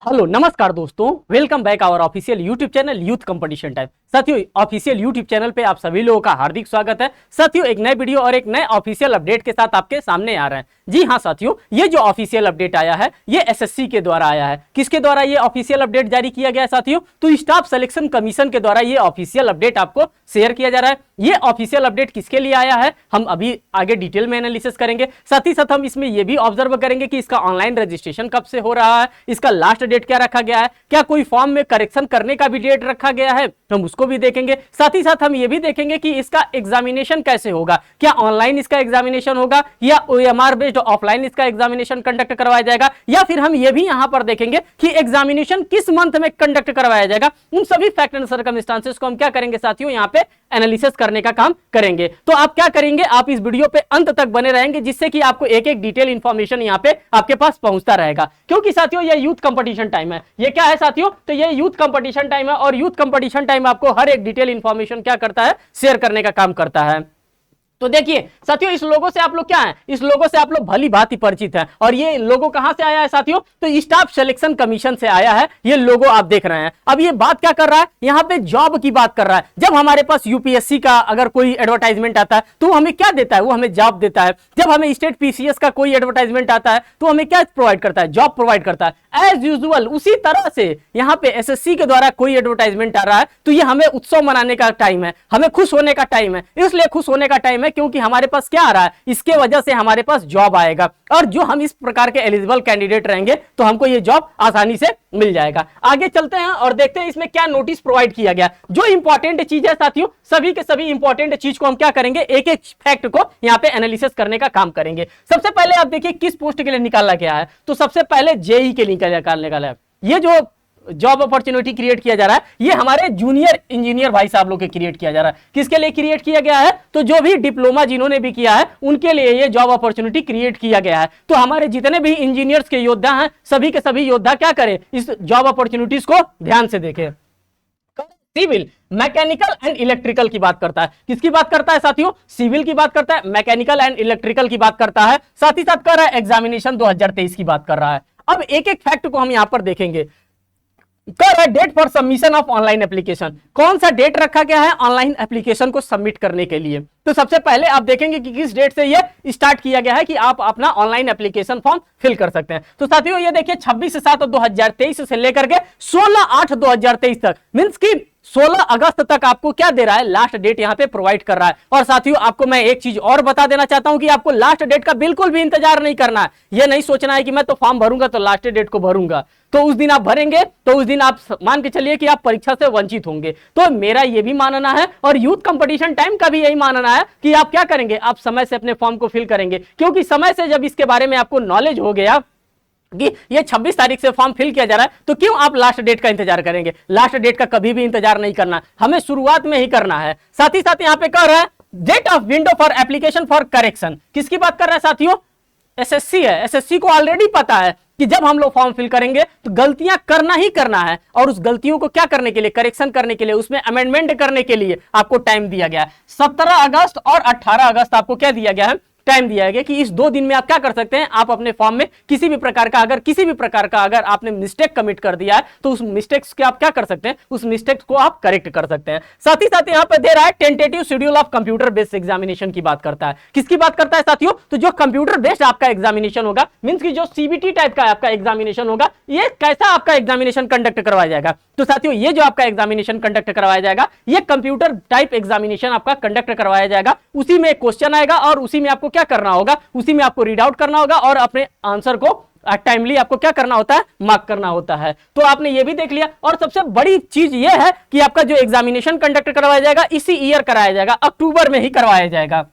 Hello नमस्कार दोस्तों, welcome back our official YouTube channel youth competition time. साथियों, official YouTube channel पे आप सभी लोगों का हार्दिक स्वागत है। साथियों, एक नए वीडियो और एक नए ऑफिशियल अपडेट के साथ आपके सामने आ रहे हैं। जी हाँ साथियों, ये जो ऑफिशियल अपडेट आया है ये एसएससी के द्वारा आया है। किसके द्वारा ये ऑफिशियल अपडेट जारी किया गया है साथियों? तो स्टाफ सिलेक्शन कमीशन के द्वारा ये ऑफिशियल अपडेट आपको शेयर किया जा रहा है। ये ऑफिशियल अपडेट किसके लिए आया है हम अभी आगे डिटेल में एनालिसिस करेंगे। साथ ही साथ हम इसमें ये भी ऑब्जर्व करेंगे कि इसका ऑनलाइन रजिस्ट्रेशन कब से हो रहा है, इसका लास्ट डेट क्या रखा गया है, क्या कोई फॉर्म में करेक्शन करने का भी डेट रखा गया है, हम उसको भी देखेंगे। साथ ही साथ हम ये भी देखेंगे कि इसका एग्जामिनेशन कैसे होगा, क्या ऑनलाइन इसका एग्जामिनेशन होगा या ओएमआर बेस्ड ऑफलाइन इसका एग्जामिनेशन कंडक्ट करवाया जाएगा, या फिर हम ये भी यहां पर देखेंगे कि एग्जामिनेशन किस मंथ में कंडक्ट करवाया जाएगा। उन सभी फैक्ट एंड सर्कमस्टांसेस को हम क्या करेंगे साथियों, यहां पे एनालिसिस करने का काम करेंगे। तो आप क्या करेंगे, आप इस वीडियो पे अंत तक बने रहेंगे जिससे कि आपको एक एक डिटेल इंफॉर्मेशन यहां पे आपके पास पहुंचता रहेगा। क्योंकि साथियों ये यूथ कंपटीशन टाइम है। ये क्या है साथियों? तो ये यूथ कंपटीशन टाइम है और यूथ कंपटीशन टाइम आपको हर एक डिटेल इंफॉर्मेशन क्या करता है, शेयर करने का काम करता है। तो देखिए साथियों, इस लोगो से आप लोग क्या है, इस लोगो से आप लोग भली भांति परिचित हैं। और ये लोगो कहां से आया है साथियों? तो स्टाफ सिलेक्शन कमीशन से आया है। ये लोगो आप देख रहे हैं। अब ये बात क्या कर रहा है, यहां पे जॉब की बात कर रहा है। जब हमारे पास यूपीएससी का अगर कोई एडवर्टाइजमेंट आता है तो हमें क्या देता है, वो हमें जॉब देता है। जब हमें स्टेट पीसीएस का कोई एडवर्टाइजमेंट आता है तो हमें क्या प्रोवाइड करता है, जॉब प्रोवाइड करता है। एज यूजुअल उसी तरह से यहां पे एसएससी के द्वारा कोई एडवर्टाइजमेंट आ रहा है तो ये हमें उत्सव मनाने का टाइम है, हमें खुश होने का टाइम है। इसलिए खुश होने का टाइम है क्योंकि हमारे पास क्या आ रहा है, इसके वजह से हमारे पास जॉब आएगा। और जो हम इस प्रकार के एलिजिबल कैंडिडेट रहेंगे तो हमको ये जॉब आसानी से मिल जाएगा। आगे चलते हैं और देखते हैं इसमें क्या नोटिस प्रोवाइड किया गया। जो इंपॉर्टेंट चीज है साथियों, सभी के सभी इंपॉर्टेंट चीज को हम क्या करेंगे, एक एक फैक्ट को यहां पे एनालिसिस करने का काम करेंगे। सबसे पहले आप देखिए किस पोस्ट के लिए निकाला गया है। तो सबसे पहले जेई के लिए निकालने का है। ये जो जॉब अपॉर्चुनिटी क्रिएट किया जा रहा है ये हमारे जूनियर इंजीनियर भाई साहब लोग के क्रिएट किया जा रहा है। किसके लिए क्रिएट किया गया है? तो जो भी डिप्लोमा जिन्होंने भी किया है उनके लिए ये जॉब अपॉर्चुनिटी क्रिएट किया गया है। तो हमारे जितने भी इंजीनियर्स के योद्धा हैं सभी के सभी योद्धा क्या करें, इस जॉब अपॉर्चुनिटीज को ध्यान से देखें। सिविल, मैकेनिकल एंड इलेक्ट्रिकल की बात करता है। किसकी बात करता है साथियों? सिविल की बात करता है, मैकेनिकल एंड इलेक्ट्रिकल की बात करता है। साथ ही साथ कर रहा है एग्जामिनेशन 2023 की बात कर रहा है। अब एक एक फैक्ट को हम यहां पर देखेंगे। कर date for submission of online application, कौन सा डेट रखा गया है ऑनलाइन एप्लीकेशन को सबमिट करने के लिए? तो सबसे पहले आप देखेंगे कि किस डेट से ये स्टार्ट किया गया है कि आप अपना ऑनलाइन एप्लीकेशन फॉर्म फिल कर सकते हैं। तो साथियों ये देखिए 26/7/2023 से लेकर के 16/8/2023 तक, मींस की 16 अगस्त तक आपको क्या दे रहा है, लास्ट डेट यहां पे प्रोवाइड कर रहा है। और साथियों आपको मैं एक चीज और बता देना चाहता हूं कि आपको लास्ट डेट का बिल्कुल भी इंतजार नहीं करना है। यह नहीं सोचना है कि मैं तो फॉर्म भरूंगा तो लास्ट डेट को भरूंगा, तो उस दिन आप भरेंगे तो उस दिन आप मान के चलिए कि आप परीक्षा से वंचित होंगे। तो मेरा यह भी मानना है और यूथ कंपटीशन टाइम का भी यही मानना है कि आप क्या करेंगे, आप समय से अपने फॉर्म को फिल करेंगे। क्योंकि समय से जब इसके बारे में आपको नॉलेज हो गया कि ये 26 तारीख से फॉर्म फिल किया जा रहा है तो क्यों आप लास्ट डेट का इंतजार करेंगे? लास्ट डेट का कभी भी इंतजार नहीं करना, हमें शुरुआत में ही करना है। साथ ही साथ यहां पे कह रहा है date of window for application for correction. किसकी बात कर रहा है साथियों? एसएससी है। एसएससी को ऑलरेडी पता है कि जब हम लोग फॉर्म फिल करेंगे तो गलतियां करना ही करना है और उस गलतियों को क्या करने के लिए, करेक्शन करने के लिए, उसमें अमेंडमेंट करने के लिए आपको टाइम दिया गया है। 17 अगस्त और 18 अगस्त आपको क्या दिया गया है, टाइम दिया गया कि इस 2 दिन में आप क्या कर सकते हैं, आप अपने फॉर्म में किसी भी प्रकार का अगर आपने मिस्टेक कमिट कर दिया है तो उस मिस्टेक्स के आप क्या कर सकते हैं, उस मिस्टेक्स को आप करेक्ट कर सकते हैं। साथ ही साथ यहां पर दे रहा है tentative schedule of computer based examination की बात करता है। किसकी बात करता है साथियों? तो जो कंप्यूटर बेस्ड आपका एग्जामिनेशन होगा, मींस की जो सीबीटी टाइप का आपका एग्जामिनेशन होगा, ये कैसा आपका एग्जामिनेशन कंडक्ट करवाया जाएगा? तो साथियों ये जो आपका एग्जामिनेशन कंडक्ट करवाया जाएगा ये कंप्यूटर टाइप एग्जामिनेशन आपका कंडक्ट करवाया जाएगा। उसी में क्वेश्चन आएगा और उसी में आपको क्या करना होगा, उसी में आपको रीड आउट करना होगा और अपने आंसर को टाइमली आपको क्या करना होता है, मार्क करना होता है। तो आपने ये भी देख लिया। और सबसे बड़ी चीज ये है कि आपका जो एग्जामिनेशन कंडक्ट करवाया जाएगा इसी ईयर कराया जाएगा, अक्टूबर में ही करवाया जाएगा।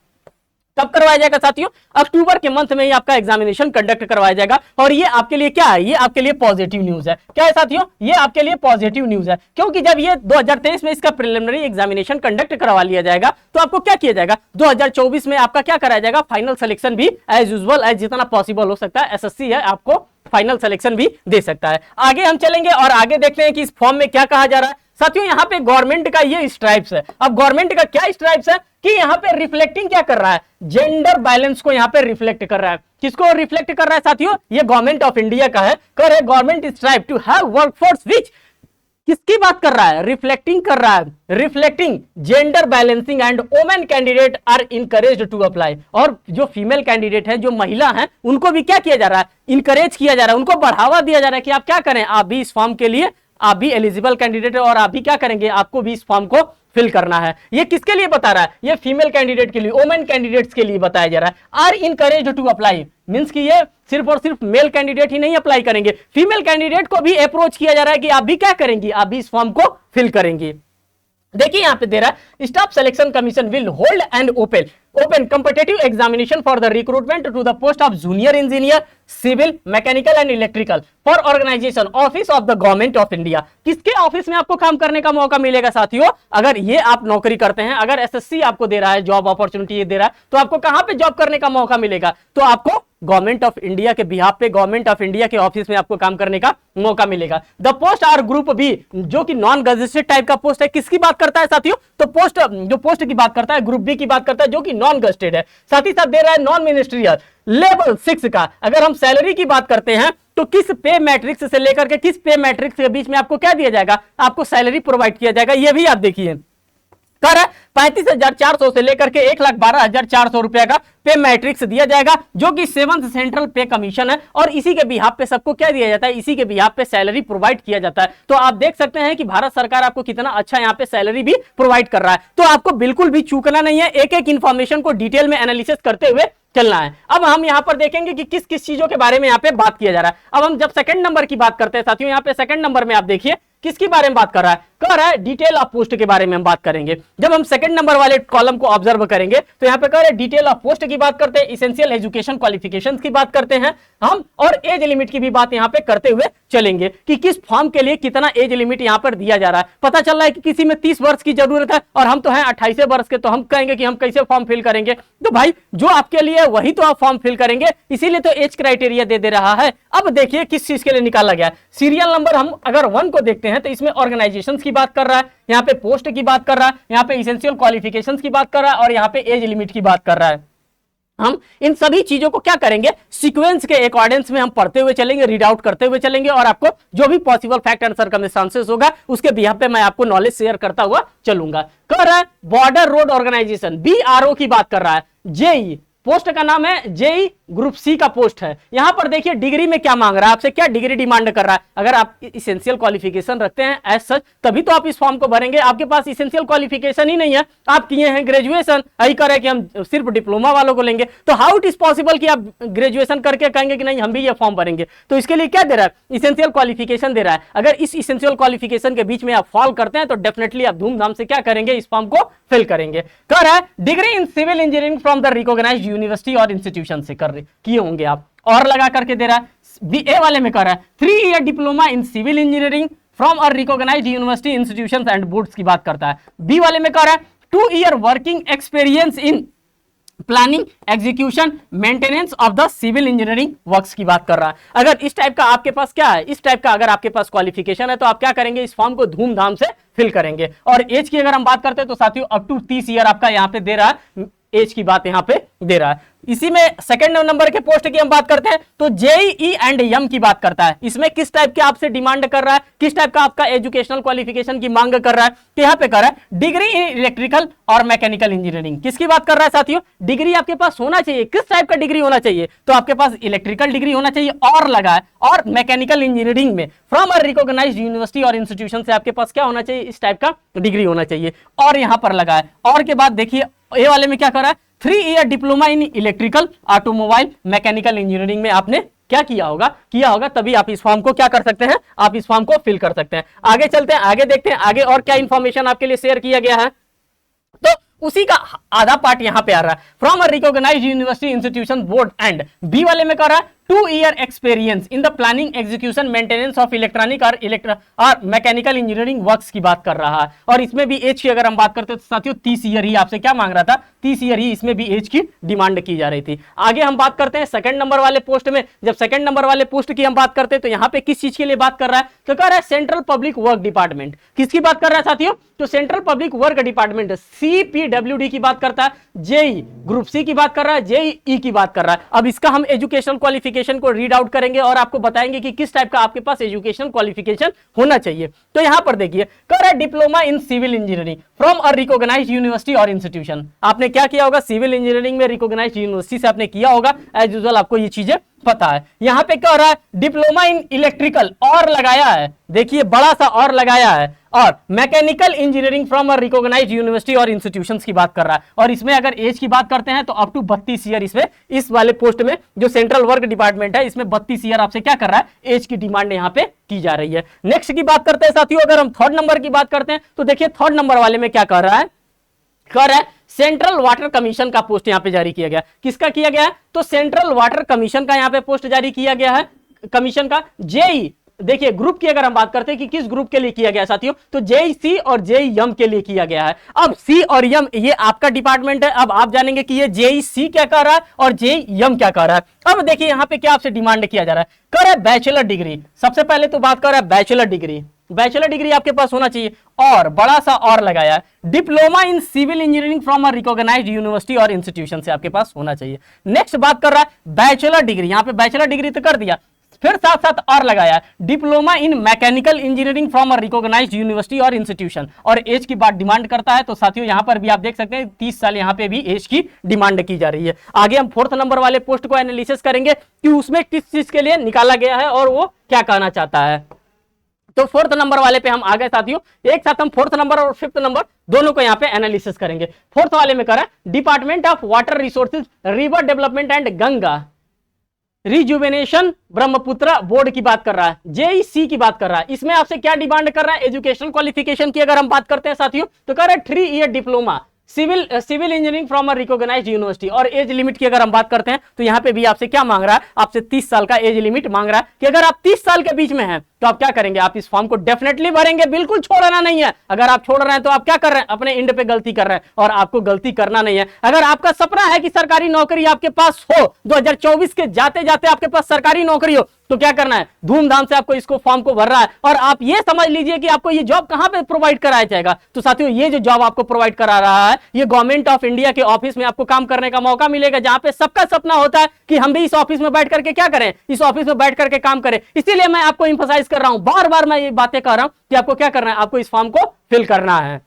कब करवाया जाएगा साथियों? अक्टूबर के मंथ में ही आपका एग्जामिनेशन कंडक्ट करवाया जाएगा। और ये आपके लिए क्या है, ये आपके लिए पॉजिटिव न्यूज है। क्या है साथियों? ये आपके लिए पॉजिटिव न्यूज है क्योंकि जब ये 2023 में इसका प्रिलिमिनरी एग्जामिनेशन कंडक्ट करवा लिया जाएगा तो आपको क्या किया जाएगा, 2024 में आपका क्या कराया जाएगा, फाइनल सिलेक्शन भी एज यूजुअल, एज जितना पॉसिबल हो सकता है एसएससी है आपको फाइनल सिलेक्शन भी दे सकता है। आगे हम चलेंगे और आगे देखते हैं कि इस फॉर्म में क्या कहा जा रहा है। साथियों यहाँ पे गवर्नमेंट का ये स्ट्राइप्स है। अब गवर्नमेंट का क्या स्ट्राइप्स है कि यहाँ पे रिफ्लेक्टिंग क्या कर रहा है, जेंडर बैलेंस को यहाँ पे रिफ्लेक्ट कर रहा है। किसको रिफ्लेक्ट कर रहा है साथियों, ये गवर्नमेंट ऑफ इंडिया का है। कर है government strive to have workforce which, किसकी बात कर रहा है, रिफ्लेक्टिंग कर रहा है, reflecting gender balancing and women candidate are encouraged to apply. और जो फीमेल कैंडिडेट है, जो महिला है, उनको भी क्या किया जा रहा है, इनकरेज किया जा रहा है, उनको बढ़ावा दिया जा रहा है कि आप क्या करें, आप भी इस फॉर्म के लिए, आप भी एलिजिबल कैंडिडेट है और आप भी क्या करेंगे, आपको भी इस फॉर्म को फिल करना है। ये किसके लिए बता रहा है, ये फीमेल कैंडिडेट के लिए, वोमेन कैंडिडेट्स के लिए बताया जा रहा है। Are encouraged to apply means कि ये सिर्फ और सिर्फ मेल कैंडिडेट ही नहीं अप्लाई करेंगे, फीमेल कैंडिडेट को भी अप्रोच किया जा रहा है कि आप भी क्या करेंगी, आप भी इस फॉर्म को फिल करेंगी। देखिए यहां पे दे रहा है, staff selection commission will hold and open competitive examination for the recruitment to the post of junior engineer civil mechanical and electrical for organisation office of the government of India. किसके office में आपको काम करने का मौका मिलेगा साथियों, अगर ये आप नौकरी करते हैं, अगर एसएससी आपको दे रहा है जॉब अपॉर्चुनिटी ये दे रहा है, तो आपको कहां पे जॉब करने का मौका मिलेगा, तो आपको गवर्नमेंट ऑफ इंडिया के बिहाफ पे, गवर्नमेंट ऑफ इंडिया के ऑफिस में आपको काम करने का मौका मिलेगा। The post are group B, जो कि नॉन गजेटेड टाइप का पोस्ट है, किसकी बात करता है साथियों, तो पोस्ट, जो पोस्ट की बात करता है ग्रुप बी की बात करता है, जो कि नॉन गजेटेड है। साथ ही साथ दे रहा है नॉन मिनिस्ट्रियल लेवल 6 का। अगर हम सैलरी की बात करते हैं तो किस पे मैट्रिक्स से लेकर के किस पे मैट्रिक्स के बीच में आपको क्या दिया जाएगा, आपको सैलरी प्रोवाइड किया जाएगा, ये भी आप देखिए। कर 35,400 से लेकर के 1,12,400 रुपए का पे मैट्रिक्स दिया जाएगा, जो कि 7th सेंट्रल पे कमीशन है और इसी के बिहाफ पे सबको क्या दिया जाता है, इसी के बिहाफ पे सैलरी प्रोवाइड किया जाता है। तो आप देख सकते हैं कि भारत सरकार आपको कितना अच्छा यहाँ पे सैलरी भी प्रोवाइड कर रहा है। तो आपको बिल्कुल भी चूकना नहीं है, एक एक इंफॉर्मेशन को डिटेल में एनालिसिस करते हुए चलना है। अब हम यहां पर देखेंगे कि किस किस चीजों के बारे में यहां पे बात किया जा रहा है। अब हम जब सेकंड नंबर की बात करते हैं साथियों, यहां पे सेकंड नंबर में आप देखिए किसके बारे में बात कर रहा है, कह रहा है डिटेल ऑफ पोस्ट के बारे में हम बात करेंगे। जब हम सेकंड नंबर वाले कॉलम को ऑब्जर्व करेंगे तो यहां पे कह रहे हैं डिटेल ऑफ पोस्ट की बात करते हैं, इसेंशियल एजुकेशन क्वालिफिकेशंस की बात करते हैं हम, और एज लिमिट की भी बात यहां पे करते हुए चलेंगे कि किस फॉर्म के लिए कितना एज लिमिट यहां पर दिया जा रहा है। पता चल रहा है कि किसी में 30 वर्ष की जरूरत है और हम तो हैं 28 वर्ष के, तो हम कहेंगे कि हम कैसे फॉर्म फिल करेंगे, तो भाई जो आपके लिए वही तो आप फॉर्म फिल करेंगे, इसीलिए तो एज क्राइटेरिया दे रहा है। अब देखिए किस चीज के लिए निकाला गया, सीरियल नंबर हम अगर 1 को देखते हैं तो इसमें ऑर्गेनाइजेशंस की बात कर रहा है, यहाँ पे पोस्ट की बात कर रहा है, यहाँ पे इसेंशियल क्वालिफिकेशंस की बात कर रहा है और यहाँ पे एज लिमिट की बात कर रहा है। हम इन सभी चीजों को क्या करेंगे, सीक्वेंस के अकॉर्डिंग्स में हम पढ़ते हुए चलेंगे, रीड आउट करते हुए चलेंगे और आपको जो भी पॉसिबल फैक्ट एंड सर्कमस्टेंसेस होगा उसके बिहाफ पे मैं आपको नॉलेज शेयर करता हुआ चलूंगा। कर रहा है बॉर्डर रोड ऑर्गेनाइजेशन, बीआरओ की बात कर रहा है, जेई पोस्ट का नाम है, जेई ग्रुप सी का पोस्ट है। यहां पर देखिए डिग्री में क्या मांग रहा है, आपसे क्या डिग्री डिमांड कर रहा है। अगर आप इसेंशियल क्वालिफिकेशन रखते हैं एज सच तभी तो आप इस फॉर्म को भरेंगे, आपके पास इसेंशियल क्वालिफिकेशन ही नहीं है, आप किए हैं ग्रेजुएशन, यही करे कि हम सिर्फ डिप्लोमा वालों को लेंगे, तो हाउ इट इज पॉसिबल कि आप ग्रेजुएशन करके कहेंगे कि नहीं हम भी ये फॉर्म भरेंगे। तो इसके लिए क्या दे रहा है, इसेंशियल क्वालिफिकेशन दे रहा है। अगर इस इसेंशियल क्वालिफिकेशन के बीच में आप फॉल करते हैं तो डेफिनेटली आप धूमधाम से क्या करेंगे, इस फॉर्म को फिल करेंगे। कह रहा है degree in civil engineering from the recognised university और इंस्टीट्यूशन से कर किए होंगे आप, और लगा करके दे रहा है। बीए वाले में कर रहा है 3 year diploma in civil engineering from a recognised university institutions and boards की बात करता है। बी वाले में कर रहा है 2 year working experience in planning execution maintenance of the civil engineering works की बात कर रहा है। अगर इस टाइप का आपके पास क्या है, इस टाइप का अगर आपके पास क्वालिफिकेशन है तो आप क्या करेंगे, इस फॉर्म को धूमधाम से फिल करेंगे। और एज की अगर हम बात करते हैं तो साथियों अप टू 30 ईयर आपका यहाँ पे दे रहा है, एज की बात यहाँ पे दे रहा है। इसी में सेकंड नंबर के पोस्ट की हम बात करते हैं तो जेईई एंड एम की बात करता है। इसमें किस टाइप के आपसे डिमांड कर रहा है, किस टाइप का आपका एजुकेशनल क्वालिफिकेशन की मांग कर रहा है, तो यहाँ पे कर रहा है डिग्री इन इलेक्ट्रिकल और मैकेनिकल इंजीनियरिंग। किसकी बात कर रहा है साथियों, डिग्री आपके पास होना चाहिए, किस टाइप का डिग्री होना चाहिए, तो आपके पास इलेक्ट्रिकल डिग्री होना चाहिए और लगा है, और मैकेनिकल इंजीनियरिंग में फ्रॉम अ रिकॉग्नाइज्ड यूनिवर्सिटी और इंस्टीट्यूशन से आपके पास क्या होना चाहिए, इस टाइप का डिग्री होना चाहिए, और यहाँ पर लगा है। और के बाद देखिए ए वाले में क्या कर रहा है, 3 year diploma in electrical automobile mechanical engineering में आपने क्या किया होगा, तभी आप इस फॉर्म को क्या कर सकते हैं, आप इस फॉर्म को फिल कर सकते हैं। आगे चलते हैं, आगे देखते हैं आगे और क्या इंफॉर्मेशन आपके लिए शेयर किया गया है। तो उसी का आधा पार्ट यहां पे आ रहा है, from a recognised university institution board and B वाले में कर रहा है 2 year experience in the planning execution maintenance of electronic और मैकेनिकल इंजीनियरिंग वर्क्स की बात कर रहा है। और इसमें भी एज की अगर हम बात करते हैं तो साथियों 30 ईयर ही आपसे क्या मांग रहा था, 30 ईयर ही इसमें भी एज की डिमांड की जा रही थी। आगे हम बात करते हैं सेकंड नंबर वाले पोस्ट में। जब सेकंड नंबर वाले पोस्ट की हम बात करते हैं तो यहाँ पे किस चीज के लिए बात कर रहा है, तो कर रहा है सेंट्रल पब्लिक वर्क डिपार्टमेंट। किसकी बात कर रहा है साथियों, तो central public work department CPWD की बात करता है, जेई ग्रुप सी की बात कर रहा है, जेई की बात कर रहा है। अब इसका हम एजुकेशनल क्वालिफिकेशन को रीड आउट करेंगे और आपको बताएंगे कि किस टाइप का आपके पास एजुकेशनल क्वालिफिकेशन होना चाहिए। तो यहां पर देखिए कर रहा है diploma in civil engineering from a recognised university और इंस्टीट्यूशन। आपने क्या किया होगा, सिविल इंजीनियरिंग में रिकॉग्नाइज्ड यूनिवर्सिटी से आपने किया होगा, एज यूजुअल आपको ये चीजें पता है। यहां पे क्या हो रहा है, डिप्लोमा इन इलेक्ट्रिकल और लगाया है, देखिए बड़ा सा और लगाया है, और mechanical engineering from a recognised university और इंस्टीट्यूशंस की बात कर रहा है। और इसमें अगर एज की बात करते हैं तो अप टू 32 ईयर इसमें इस वाले पोस्ट में जो सेंट्रल वर्क डिपार्टमेंट है इसमें 32 ईयर आपसे क्या कर रहा है, एज की डिमांड यहां पे की जा रही है। नेक्स्ट की बात करते हैं साथियों, अगर हम थर्ड नंबर की बात करते हैं तो देखिए थर्ड नंबर वाले में क्या कर रहा है, कर है सेंट्रल वाटर कमीशन का पोस्ट यहां पे जारी किया गया। किसका किया गया है, तो सेंट्रल वाटर कमीशन का यहां पे पोस्ट जारी किया गया है, कमीशन का। जेई देखिए ग्रुप की अगर हम बात करते हैं कि किस ग्रुप के लिए किया गया साथियों, तो जेई और जेई यम के लिए किया गया है। अब सी और यम ये आपका डिपार्टमेंट है, अब आप जानेंगे कि ये जेई सी क्या कर रहा है और जेई यम क्या कर रहा है। अब देखिए यहां पे क्या आपसे डिमांड किया जा रहा है, कर है बैचलर डिग्री। सबसे पहले तो बात कर रहा है बैचलर डिग्री, बैचलर डिग्री आपके पास होना चाहिए, और बड़ा सा और लगाया है diploma in civil engineering from a recognised university और इंस्टीट्यूशन से आपके पास होना चाहिए। नेक्स्ट बात कर रहा है बैचलर डिग्री, यहां पे बैचलर डिग्री तो कर दिया, फिर साथ साथ और लगाया diploma in mechanical engineering from a recognised university और इंस्टीट्यूशन, और एज की बात डिमांड करता है। तो साथियों यहां पर भी आप देख सकते हैं 30 साल यहां पे भी एज की डिमांड की जा रही है। आगे हम फोर्थ नंबर वाले पोस्ट को एनालिसिस करेंगे कि उसमें किस चीज के लिए निकाला गया है और वो क्या कहना चाहता है। तो फोर्थ नंबर वाले पे हम आ गए साथियों, एक साथ हम फोर्थ नंबर और फिफ्थ नंबर दोनों को यहां पे एनालिसिस करेंगे। फोर्थ वाले में करा department of water resources river development and Ganga rejuvenation Brahmaputra board की बात कर रहा है, जेईसी की बात कर रहा है। इसमें आपसे क्या डिमांड कर रहा है, एजुकेशनल क्वालिफिकेशन की अगर हम बात करते हैं साथियों तो कह रहा है 3 year diploma civil engineering from a recognised university. और एज लिमिट की अगर हम बात करते हैं तो यहां पे भी आपसे क्या मांग रहा है, आपसे 30 साल का एज लिमिट मांग रहा है कि अगर आप 30 साल के बीच में हैं तो आप क्या करेंगे, आप इस फॉर्म को डेफिनेटली भरेंगे, बिल्कुल छोड़ना नहीं है। अगर आप छोड़ रहे हैं तो आप क्या कर रहे हैं, अपने एंड पे गलती कर रहे हैं, और आपको गलती करना नहीं है। अगर आपका सपना है कि सरकारी नौकरी आपके पास हो, 2024 के जाते जाते आपके पास सरकारी नौकरी हो, तो क्या करना है, धूमधाम से आपको इसको फॉर्म को भर रहा है। और आप ये समझ लीजिए कि आपको ये जॉब कहां पे प्रोवाइड कराया जाएगा, तो साथियों ये जो जॉब आपको प्रोवाइड करा रहा है ये गवर्नमेंट ऑफ इंडिया के ऑफिस में आपको काम करने का मौका मिलेगा, जहां पे सबका सपना होता है कि हम भी इस ऑफिस में बैठ करके क्या करें, इस ऑफिस में बैठ करके काम करें। इसीलिए मैं आपको इंफसाइज कर रहा हूं, बार बार मैं ये बातें कर रहा हूं कि आपको क्या करना है, आपको इस फॉर्म को फिल करना है।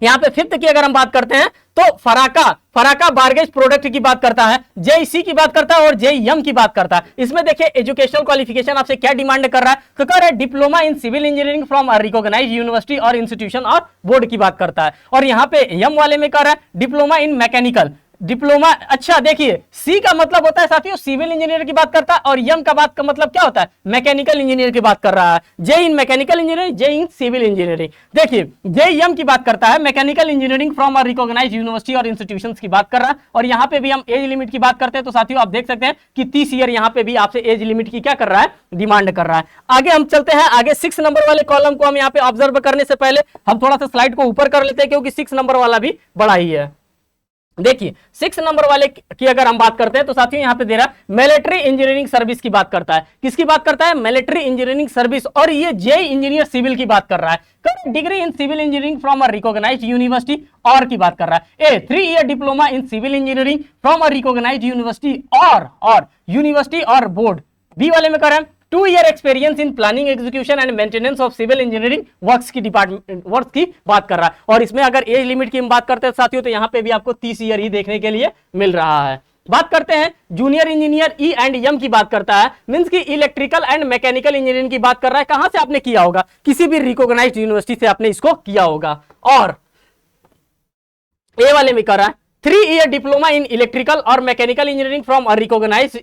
यहां पे फिफ्थ की अगर हम बात करते हैं तो फराका बारगेज प्रोडक्ट की बात करता है, जेईसी की बात करता है और जेईएम की बात करता है। इसमें देखिए एजुकेशनल क्वालिफिकेशन आपसे क्या डिमांड कर रहा है, तो कह रहा है diploma in civil engineering from a recognised university और इंस्टीट्यूशन और बोर्ड की बात करता है। और यहां पे एम वाले में कह रहा है डिप्लोमा इन मैकेनिकल डिप्लोमा। अच्छा देखिए सी का मतलब होता है साथियों सिविल इंजीनियर की बात करता है, और यम का बात का मतलब क्या होता है, मैकेनिकल इंजीनियर की बात कर रहा है। JE in mechanical engineering, JE in civil engineering. देखिए जे यम की बात करता है mechanical engineering from a recognised university और इंस्टीट्यूशंस की बात कर रहा है। और यहाँ पे भी हम एज लिमिट की बात करते हैं तो साथियों आप देख सकते हैं कि 30 ईयर यहाँ पे भी आपसे एज लिमिट की क्या कर रहा है, डिमांड कर रहा है। आगे हम चलते हैं, आगे 6 नंबर वाले कॉलम को हम यहाँ पे ऑब्जर्व करने से पहले हम थोड़ा सा स्लाइड को ऊपर कर लेते हैं, क्योंकि 6 नंबर वाला भी बड़ा ही है। देखिए 6 नंबर वाले की अगर हम बात करते हैं तो साथियों यहां पे दे रहा है मिलिट्री इंजीनियरिंग सर्विस की बात करता है। किसकी बात करता है, मिलिट्री इंजीनियरिंग सर्विस। और ये जेई इंजीनियर सिविल की बात कर रहा है, degree in civil engineering from a recognised university और की बात कर रहा है। 3 year diploma in civil engineering from a recognised university और यूनिवर्सिटी और बोर्ड। बी वाले में कर रहा है 2 year experience in planning execution and maintenance of civil engineering works की डिपार्टमेंट वर्क्स की बात कर रहा है। और इसमें अगर एज लिमिट की हम बात करते हैं साथियों तो यहाँ पे भी आपको 30 ईयर ही देखने के लिए मिल रहा है। बात करते हैं junior engineer E and M की बात करता है, मींस की इलेक्ट्रिकल एंड मैकेनिकल इंजीनियरिंग की बात कर रहा है। कहां से आपने किया होगा, किसी भी रिकॉग्नाइज्ड यूनिवर्सिटी से आपने इसको किया होगा। और ए वाले में कर रहा है 3 ईयर डिप्लोमा इन इलेक्ट्रिकल और mechanical engineering from a recognised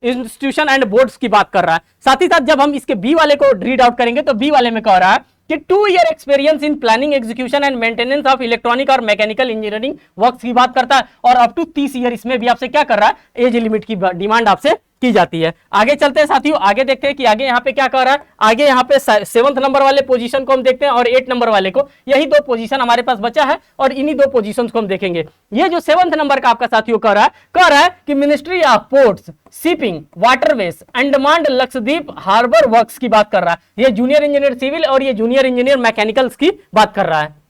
institution and boards की बात कर रहा है। साथ ही साथ जब हम इसके बी वाले को रीड आउट करेंगे तो बी वाले में कह रहा है कि 2 year experience in planning execution and maintenance of electronic और मैकेनिकल इंजीनियरिंग वर्क्स की बात करता है, और अप टू 30 ईयर इसमें भी आपसे क्या कर रहा है, एज लिमिट की डिमांड आपसे की जाती है। आगे चलते हैं साथियों, आगे देखते हैं कि आगे यहाँ पे क्या कर रहा है। आगे यहाँ पे 7th नंबर वाले पोजीशन को हम देखते हैं और 8 नंबर वाले को, यही 2 पोजीशन हमारे पास बचा है और इन्हीं 2 पोजीशंस को हम देखेंगे। ये जो 7th नंबर का आपका साथियों कह रहा है कि ministry of ports, shipping, waterways, Andaman Lakshadweep harbour works की बात कर रहा है। ये जूनियर इंजीनियर सिविल और ये जूनियर इंजीनियर मैकेनिकल्स की बात कर रहा है।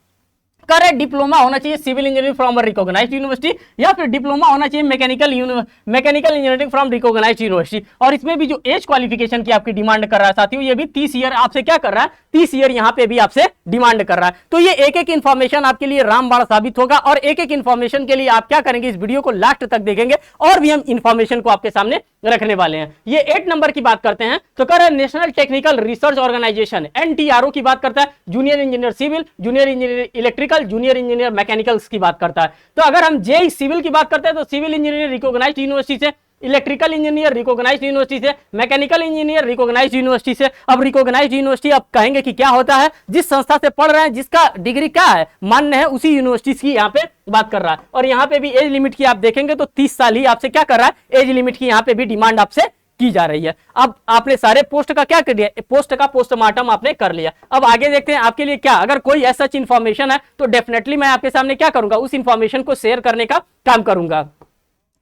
कर रहा है डिप्लोमा होना चाहिए civil engineering from recognised university, या फिर डिप्लोमा होना चाहिए mechanical engineering from recognised university. और इसमें भी जो एज क्वालिफिकेशन की आपकी डिमांड कर रहा है साथियों, ये भी 30 ईयर आपसे क्या कर रहा है, 30 ईयर यहाँ पे भी आपसे डिमांड कर रहा है। तो ये एक एक इंफॉर्मेशन आपके लिए रामबाण साबित होगा, और एक एक इंफॉर्मेशन के लिए आप क्या करेंगे, इस वीडियो को लास्ट तक देखेंगे और भी हम इंफॉर्मेशन को आपके सामने रखने वाले हैं। ये 8 नंबर की बात करते हैं तो कर रहा है national technical research organisation NTRO की बात करता है, junior engineer civil, junior engineer electrical, junior engineer mechanicals की बात करता है। तो अगर हम जेई सिविल की बात करते हैं तो सिविल इंजीनियर रिकॉग्नाइज्ड यूनिवर्सिटी से, इलेक्ट्रिकल इंजीनियर रिकॉग्नाइज्ड यूनिवर्सिटी से, मैकेनिकल इंजीनियर रिकॉग्नाइज्ड यूनिवर्सिटी से। अब रिकॉग्नाइज्ड यूनिवर्सिटी आप कहेंगे कि क्या होता है, जिस संस्था से पढ़ रहे हैं, जिसका डिग्री क्या है, मान्य है, उसी यूनिवर्सिटी की यहाँ पे बात कर रहा है। और यहाँ पे भी एज लिमिट की आप देखेंगे तो 30 साल ही आपसे क्या कर रहा है, एज लिमिट की यहाँ पे भी डिमांड आपसे की जा रही है। अब आपने सारे पोस्ट का क्या कर दिया, पोस्ट का पोस्टमार्टम आपने कर लिया। अब आगे देखते हैं आपके लिए क्या, अगर कोई ऐसा इंफॉर्मेशन है तो डेफिनेटली मैं आपके सामने क्या करूंगा, उस इंफॉर्मेशन को शेयर करने का काम करूंगा।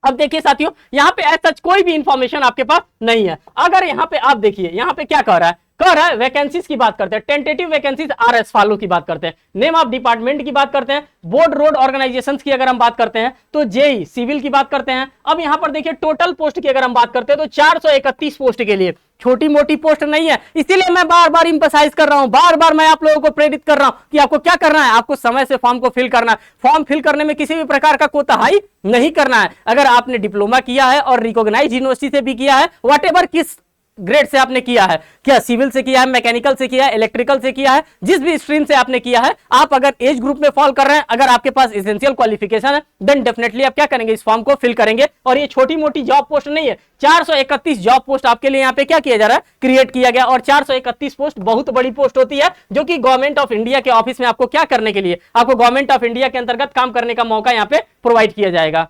अब देखिए साथियों, यहाँ पे ऐसा कोई भी इंफॉर्मेशन आपके पास नहीं है। अगर यहाँ पे आप देखिए, यहाँ पे क्या कह रहा है, वैकेंसीज की बात करते हैं, tentative vacancies R S follow की बात करते हैं, नेम ऑफ डिपार्टमेंट की बात करते हैं, बोर्ड रोड ऑर्गेनाइजेशंस की अगर हम बात करते हैं तो जेई सिविल की बात करते हैं। अब यहाँ पर देखिए टोटल पोस्ट की अगर हम बात करते हैं तो 431 पोस्ट के लिए, छोटी मोटी पोस्ट नहीं है। इसीलिए मैं बार बार इंपसाइज कर रहा हूं, बार बार मैं आप लोगों को प्रेरित कर रहा हूं कि आपको क्या करना है, आपको समय से फॉर्म को फिल करना है। फॉर्म फिल करने में किसी भी प्रकार का कोताही नहीं करना है। अगर आपने डिप्लोमा किया है और रिकॉग्नाइज्ड यूनिवर्सिटी से भी किया है, व्हाटएवर किस ग्रेड से आपने किया है, क्या सिविल से किया है, मैकेनिकल से किया है, इलेक्ट्रिकल से किया है, जिस भी स्ट्रीम से आपने किया है, आप अगर एज ग्रुप में फॉल कर रहे हैं, अगर आपके पास एसेंशियल क्वालिफिकेशन है, देन डेफिनेटली आप क्या करेंगे, इस फॉर्म को फिल करेंगे। और ये छोटी मोटी जॉब पोस्ट नहीं है, 431 जॉब पोस्ट आपके लिए यहाँ पे क्या किया जा रहा है, क्रिएट किया गया। और 431 पोस्ट बहुत बड़ी पोस्ट होती है, जो कि गवर्नमेंट ऑफ इंडिया के ऑफिस में आपको क्या करने के लिए, आपको गवर्नमेंट ऑफ इंडिया के अंतर्गत काम करने का मौका यहाँ पे प्रोवाइड किया जाएगा।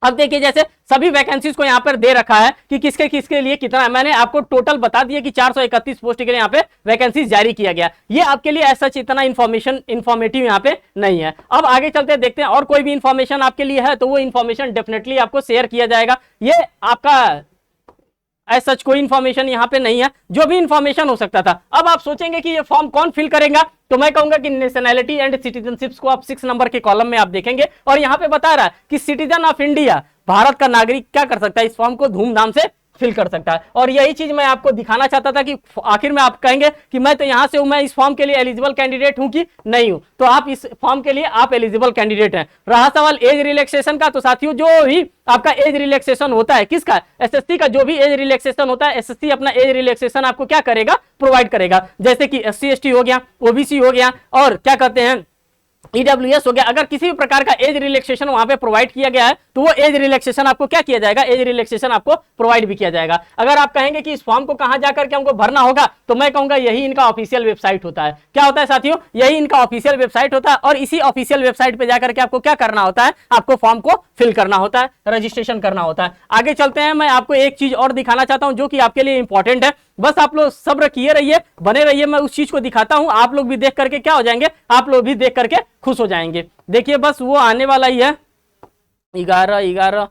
अब देखिए जैसे सभी वैकेंसीज को यहाँ पर दे रखा है कि किसके किसके लिए कितना है, मैंने आपको टोटल बता दिया कि 431 पोस्ट के लिए यहाँ पे वैकेंसीज जारी किया गया। ये आपके लिए ऐसा इतना इंफॉर्मेटिव यहाँ पे नहीं है। अब आगे चलते हैं, देखते हैं और कोई भी इंफॉर्मेशन आपके लिए है तो वो इंफॉर्मेशन डेफिनेटली आपको शेयर किया जाएगा। ये आपका ऐसा कोई इंफॉर्मेशन यहाँ पे नहीं है, जो भी इंफॉर्मेशन हो सकता था। अब आप सोचेंगे कि ये फॉर्म कौन फिल करेगा, तो मैं कहूंगा कि नेशनैलिटी एंड सिटीजनशिप्स को आप 6 नंबर के कॉलम में आप देखेंगे, और यहाँ पे बता रहा है कि सिटीजन ऑफ इंडिया, भारत का नागरिक क्या कर सकता है, इस फॉर्म को धूमधाम से फिल कर सकता है। और यही चीज मैं आपको दिखाना चाहता था कि आखिर में आप कहेंगे कि मैं तो यहां से हूं, मैं इस फॉर्म के लिए एलिजिबल कैंडिडेट हूं कि नहीं हूं, तो आप इस फॉर्म के लिए आप एलिजिबल कैंडिडेट हैं। रहा सवाल एज रिलैक्सेशन का, तो साथियों जो भी आपका एज रिलैक्सेशन होता है, किसका, एसएससी का जो भी एज रिलैक्सेशन होता है, एसएससी अपना एज रिलैक्सेशन आपको क्या करेगा, प्रोवाइड करेगा। जैसे कि एससी एसटी हो गया, ओबीसी हो गया, और क्या कहते हैं ईडब्ल्यूएस हो गया। अगर किसी भी प्रकार का एज रिलैक्सेशन वहां पे प्रोवाइड किया गया है तो वो एज रिलैक्सेशन आपको क्या किया जाएगा, एज रिलैक्सेशन आपको प्रोवाइड भी किया जाएगा। अगर आप कहेंगे कि इस फॉर्म को कहां जाकर के हमको भरना होगा, तो मैं कहूंगा यही इनका ऑफिशियल वेबसाइट होता है। क्या होता है साथियों, यही इनका ऑफिशियल वेबसाइट होता है, और इसी ऑफिशियल वेबसाइट पे जाकर के आपको क्या करना होता है, आपको फॉर्म को फिल करना होता है, रजिस्ट्रेशन करना होता है। आगे चलते हैं, मैं आपको एक चीज और दिखाना चाहता हूं जो कि आपके लिए इंपॉर्टेंट है। बस आप लोग सब्र किए रहिए, बने रहिए, मैं उस चीज को दिखाता हूं, आप लोग भी देख करके क्या हो जाएंगे, आप लोग भी देख करके खुश हो जाएंगे। देखिए बस वो आने वाला ही है, 11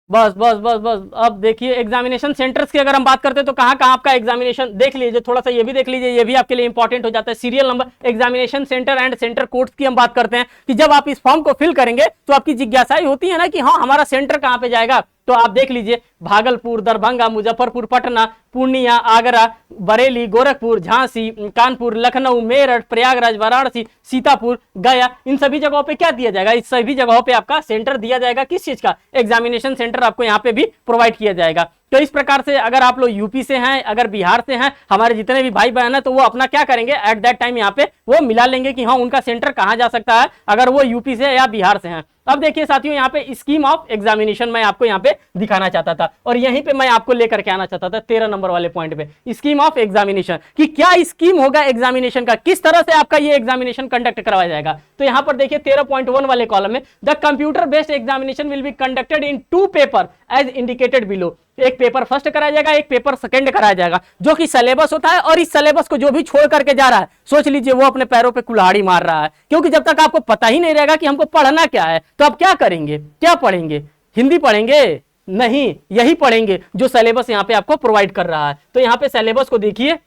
बस बस बस बस। अब देखिए एग्जामिनेशन सेंटर्स की अगर हम बात करते हैं तो कहाँ कहाँ आपका एग्जामिनेशन देख लीजिए, थोड़ा सा ये भी देख लीजिए, ये भी आपके लिए इंपॉर्टेंट हो जाता है। Serial number examination centre and centre codes की हम बात करते हैं कि जब आप इस फॉर्म को फिल करेंगे तो आपकी जिज्ञासाएं होती है ना कि हाँ हमारा सेंटर कहाँ पे जाएगा, तो आप देख लीजिए भागलपुर, दरभंगा, मुजफ्फरपुर, पटना, पूर्णिया, आगरा, बरेली, गोरखपुर, झांसी, कानपुर, लखनऊ, मेरठ, प्रयागराज, वाराणसी, सीतापुर, गया, इन सभी जगहों पे क्या दिया जाएगा, इस सभी जगहों पे आपका सेंटर दिया जाएगा। किस चीज का, एग्जामिनेशन सेंटर आपको यहाँ पे भी प्रोवाइड किया जाएगा। तो इस प्रकार से अगर आप लोग यूपी से हैं, अगर बिहार से हैं, हमारे जितने भी भाई बहन हैं, तो वो अपना क्या करेंगे एट दैट टाइम यहाँ पे वो मिला लेंगे कि हाँ उनका सेंटर कहाँ जा सकता है अगर वो यूपी से या बिहार से हैं। अब देखिए साथियों, यहाँ पे स्कीम ऑफ एग्जामिनेशन मैं आपको यहाँ पे दिखाना चाहता था और यहीं पे मैं आपको लेकर के आना चाहता था 13 नंबर वाले पॉइंट पे, स्कीम ऑफ एग्जामिनेशन, कि क्या स्कीम होगा एग्जामिनेशन का, किस तरह से आपका ये एग्जामिनेशन कंडक्ट करवाया जाएगा। तो यहाँ पर देखिए 13.1 वाले कॉलम में, the computer based examination will be conducted in 2 paper as indicated below. एक पेपर फर्स्ट कराया जाएगा, एक पेपर सेकंड कराया जाएगा, जो कि सिलेबस होता है। और इस सिलेबस को जो भी छोड़ करके जा रहा है, सोच लीजिए वो अपने पैरों पे कुल्हाड़ी मार रहा है, क्योंकि जब तक आपको पता ही नहीं रहेगा कि हमको पढ़ना क्या है, तो आप क्या करेंगे, क्या पढ़ेंगे, हिंदी पढ़ेंगे? नहीं, यही पढ़ेंगे जो सिलेबस यहाँ पे आपको प्रोवाइड कर रहा है। तो यहाँ पे सिलेबस को देखिए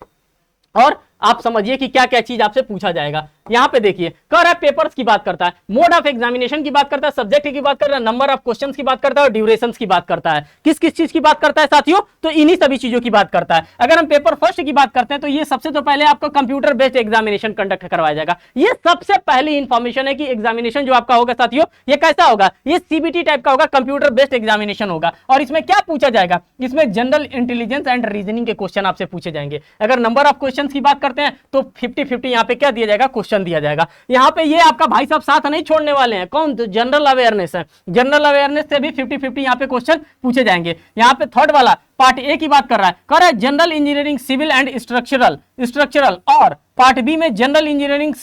और आप समझिए कि क्या क्या चीज आपसे पूछा जाएगा। यहाँ पे देखिए, कह रहा है पेपर्स की बात करता है, मोड ऑफ एग्जामिनेशन की बात करता है, सब्जेक्ट की बात करता है, नंबर ऑफ क्वेश्चंस की बात करता है और ड्यूरेशंस की बात करता है। किस किस चीज की बात करता है साथियों? तो इन्हीं सभी चीजों की बात करता है। अगर हम पेपर फर्स्ट की बात करते हैं तो ये सबसे तो पहले आपको कंप्यूटर बेस्ड एग्जामिनेशन कंडक्ट करवाया जाएगा। ये सबसे पहली इंफॉर्मेशन है कि एग्जामिनेशन जो आपका होगा साथियों, ये कैसा होगा, ये सीबीटी टाइप का होगा, कंप्यूटर बेस्ड एग्जामिनेशन होगा। और इसमें क्या पूछा जाएगा, इसमें जनरल इंटेलिजेंस एंड रीजनिंग के क्वेश्चन आपसे पूछे जाएंगे। अगर नंबर ऑफ क्वेश्चन की बात करते हैं तो 50-50 यहाँ पे क्या दिया जाएगा, क्वेश्चन दिया जाएगा। यहाँ पे ये आपका भाई साहब साथ नहीं छोड़ने वाले हैं, कौन? तो जनरल अवेयरनेस है, जनरल अवेयरनेस से भी 50-50 यहाँ पे क्वेश्चन पूछे जाएंगे। यहाँ पे थर्ड वाला पार्ट ए की बात कर रहा है, कह रहा है general engineering civil and structural, और पार्ट बी में जनरल इंजीनियरिंग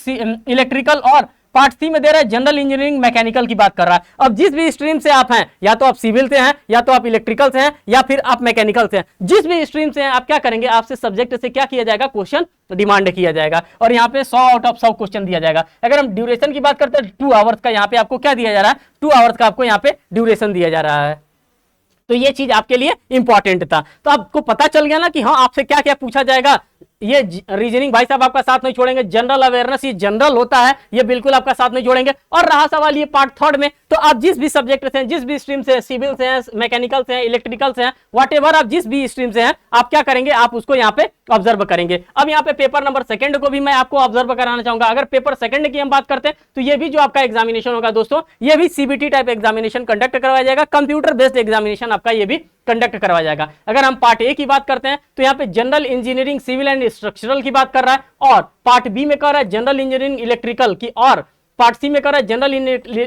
इलेक्ट्रिकल, और पार्ट सी में दे रहा है जनरल इंजीनियरिंग मैकेनिकल की बात कर रहा है। अब जिस भी स्ट्रीम से आप हैं, या तो आप सिविल से हैं, या तो आप इलेक्ट्रिकल से हैं, या फिर आप मैकेनिकल से हैं, जिस भी स्ट्रीम से हैं, आप क्या करेंगे, आपसे सब्जेक्ट से क्या किया जाएगा, क्वेश्चन डिमांड किया जाएगा। और यहाँ पे 100 आउट ऑफ 100 क्वेश्चन दिया जाएगा। अगर हम ड्यूरेशन की बात करते हैं, 2 आवर्स का यहाँ पे आपको क्या दिया जा रहा है, 2 आवर्स का आपको यहाँ पे ड्यूरेशन दिया जा रहा है। तो ये चीज आपके लिए इंपॉर्टेंट था। तो आपको पता चल गया ना कि हाँ आपसे क्या क्या पूछा जाएगा। ये रीजनिंग भाई साहब आपका साथ नहीं छोड़ेंगे, जनरल अवेयरनेस ये जनरल होता है, ये बिल्कुल आपका साथ नहीं छोड़ेंगे। और रहा सवाल ये पार्ट थर्ड में, तो आप जिस भी सब्जेक्ट से हैं, जिस भी स्ट्रीम से, सिविल से हैं, मैकेनिकल से हैं, इलेक्ट्रिकल से हैं, व्हाटएवर आप जिस भी स्ट्रीम से हैं, आप क्या करेंगे, आप उसको यहाँ पे ऑब्जर्व करेंगे। अब यहाँ पे पेपर नंबर सेकंड को भी मैं आपको ऑब्जर्व कराना चाहूंगा। अगर पेपर सेकंड की हम बात करते हैं तो ये भी जो आपका एग्जामिनेशन होगा दोस्तों, ये भी सीबीटी टाइप एग्जामिनेशन कंडक्ट करवाया जाएगा, कंप्यूटर बेस्ड एग्जामिनेशन आपका ये भी कंडक्ट करवाया जाएगा। अगर हम पार्ट ए की बात करते हैं तो यहाँ पे general engineering civil and structural की बात कर रहा है, और पार्ट बी में कर रहा है जनरल इंजीनियरिंग इलेक्ट्रिकल की, और पार्ट सी में कर रहा है जनरल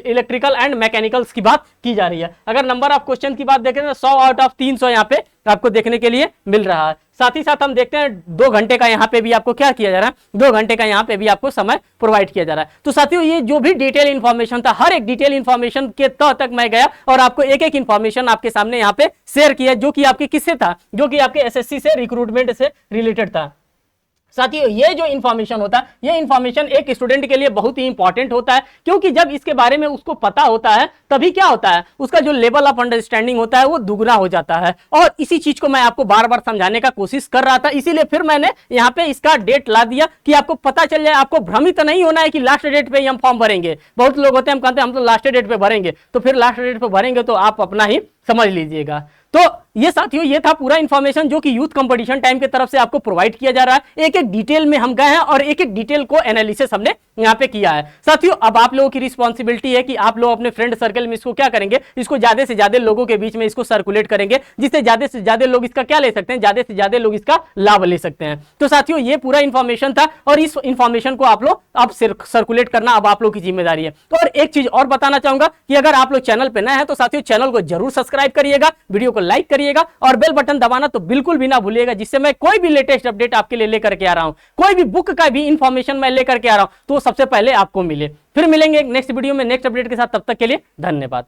इलेक्ट्रिकल एंड मैकेनिकल्स की बात की जा रही है। अगर नंबर ऑफ क्वेश्चन की बात देखें तो 100 आउट ऑफ 300 यहाँ पे आपको देखने के लिए मिल रहा है। साथ ही साथ हम देखते हैं 2 घंटे का यहाँ पे भी आपको क्या किया जा रहा है, 2 घंटे का यहाँ पे भी आपको समय प्रोवाइड किया जा रहा है। तो साथियों ये जो भी डिटेल इन्फॉर्मेशन था, हर एक डिटेल इन्फॉर्मेशन के तह तक मैं गया और आपको एक एक इन्फॉर्मेशन आपके सामने यहाँ पे शेयर किया, जो कि आपके किससे था, जो कि आपके एसएससी से रिक्रूटमेंट से रिलेटेड था। साथियों ये जो इन्फॉर्मेशन होता है, ये इन्फॉर्मेशन एक स्टूडेंट के लिए बहुत ही इंपॉर्टेंट होता है, क्योंकि जब इसके बारे में उसको पता होता है तभी क्या होता है, उसका जो लेवल ऑफ अंडरस्टैंडिंग होता है वो दुगना हो जाता है। और इसी चीज को मैं आपको बार बार समझाने का कोशिश कर रहा था, इसीलिए फिर मैंने यहाँ पे इसका डेट ला दिया कि आपको पता चल जाए। आपको भ्रमित नहीं होना है कि लास्ट डेट पे ही हम फॉर्म भरेंगे। बहुत लोग होते हैं, हम कहते हैं हम तो लास्ट डेट पे भरेंगे, तो फिर लास्ट डेट पे भरेंगे तो आप अपना ही समझ लीजिएगा। तो ये साथियों ये था पूरा इंफॉर्मेशन जो कि यूथ कंपटीशन टाइम की तरफ से आपको प्रोवाइड किया जा रहा है। एक एक डिटेल में हम गए हैं और एक एक डिटेल को एनालिसिस हमने यहाँ पे किया है। साथियों अब आप लोगों की रिस्पॉन्सिबिलिटी है कि आप लोग अपने फ्रेंड सर्कल में इसको क्या करेंगे, इसको ज्यादा से ज्यादा लोगों के बीच में इसको सर्कुलेट करेंगे, जिससे ज्यादा से ज्यादा लोग इसका क्या ले सकते हैं, ज्यादा से ज्यादा लोग इसका लाभ ले सकते हैं। तो साथियों ये पूरा इंफॉर्मेशन था और इस इंफॉर्मेशन को आप लोग अब सर्कुलेट करना अब आप लोग की जिम्मेदारी है। तो और एक चीज और बताना चाहूंगा कि अगर आप लोग चैनल पे नए हैं तो साथियों चैनल को जरूर सब्सक्राइब करिएगा, वीडियो को लाइक करिएगा और बेल बटन दबाना तो बिल्कुल भी ना भूलिएगा, जिससे मैं कोई भी लेटेस्ट अपडेट आपके लिए लेकर के आ रहा हूं, कोई भी बुक का भी इंफॉर्मेशन मैं लेकर के आ रहा हूं तो सबसे पहले आपको मिले। फिर मिलेंगे नेक्स्ट वीडियो में नेक्स्ट अपडेट के साथ, तब तक के लिए धन्यवाद।